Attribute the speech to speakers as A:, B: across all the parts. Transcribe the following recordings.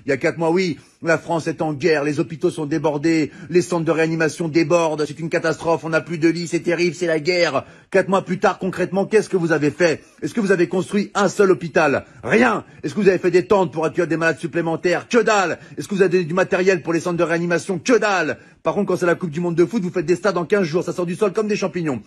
A: Il y a 4 mois, oui, la France est en guerre, les hôpitaux sont débordés, les centres de réanimation débordent, c'est une catastrophe, on n'a plus de lits, c'est terrible, c'est la guerre. 4 mois plus tard, concrètement, qu'est-ce que vous avez fait? Est-ce que vous avez construit un seul hôpital? Rien. Est-ce que vous avez fait des tentes pour accueillir des malades supplémentaires? Que dalle. Est-ce que vous avez donné du matériel pour les centres de réanimation? Que dalle. Par contre, quand c'est la Coupe du Monde de foot, vous faites des stades en 15 jours, ça sort du sol comme des champignons.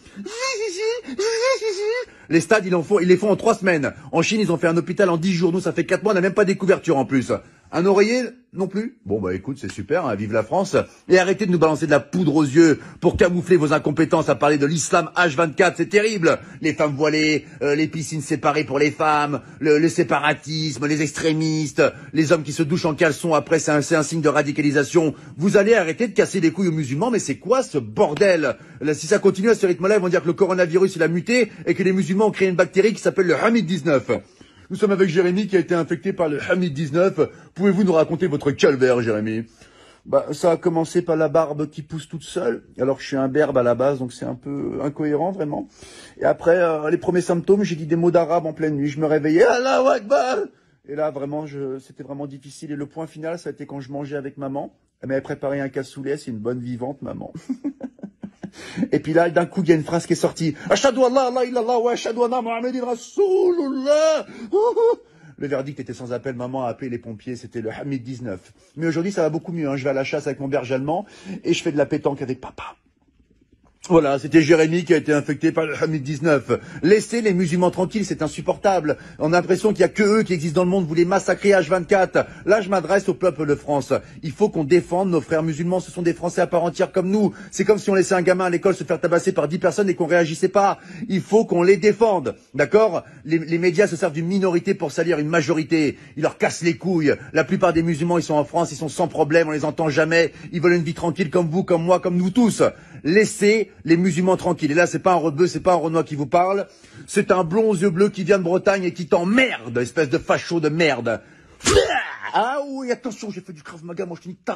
A: Les stades, ils les font en 3 semaines. En Chine, ils ont fait un hôpital en 10 jours. Nous, ça fait 4 mois, on n'a même pas des couvertures en plus. Un oreiller non plus? Bon bah écoute, c'est super, hein, vive la France. Et arrêtez de nous balancer de la poudre aux yeux pour camoufler vos incompétences à parler de l'islam H24, c'est terrible. Les femmes voilées, les piscines séparées pour les femmes, le séparatisme, les extrémistes, les hommes qui se douchent en caleçon après, c'est un signe de radicalisation. Vous allez arrêter de casser les couilles aux musulmans, mais c'est quoi ce bordel? Là, si ça continue à ce rythme-là, ils vont dire que le coronavirus il a muté et que les musulmans ont créé une bactérie qui s'appelle le Hamid-19. Nous sommes avec Jérémy qui a été infecté par le Hamid-19. Pouvez-vous nous raconter votre calvaire, Jérémy? Bah, ça a commencé par la barbe qui pousse toute seule. Alors que je suis un berbe à la base, donc c'est un peu incohérent, vraiment. Et après, les premiers symptômes, j'ai dit des mots d'arabe en pleine nuit. Je me réveillais, Allahu Akbar! Et là, vraiment, c'était vraiment difficile. Et le point final, ça a été quand je mangeais avec maman. Elle m'avait préparé un cassoulet, c'est une bonne vivante, maman. Et puis là, d'un coup, il y a une phrase qui est sortie. Ashhadu an la ilaha illallah wa ashhadu anna Muhammadin Rasulullah. Le verdict était sans appel. Maman a appelé les pompiers. C'était le Hamid 19. Mais aujourd'hui, ça va beaucoup mieux. Hein. Je vais à la chasse avec mon berger allemand et je fais de la pétanque avec papa. Voilà, c'était Jérémy qui a été infecté par le Hamid-19. Laissez les musulmans tranquilles, c'est insupportable. On a l'impression qu'il y a que eux qui existent dans le monde, vous les massacrez H24. Là, je m'adresse au peuple de France. Il faut qu'on défende nos frères musulmans, ce sont des Français à part entière comme nous. C'est comme si on laissait un gamin à l'école se faire tabasser par 10 personnes et qu'on réagissait pas. Il faut qu'on les défende, d'accord? Les médias se servent d'une minorité pour salir une majorité. Ils leur cassent les couilles. La plupart des musulmans, ils sont en France, ils sont sans problème, on les entend jamais. Ils veulent une vie tranquille comme vous, comme moi, comme nous tous. Laissez les musulmans tranquilles. Et là, c'est pas un rebeu, c'est pas un Renoir qui vous parle. C'est un blond aux yeux bleus qui vient de Bretagne et qui t'emmerde, espèce de facho de merde. Ah oui, attention, j'ai fait du Krav Maga, moi je te nique ta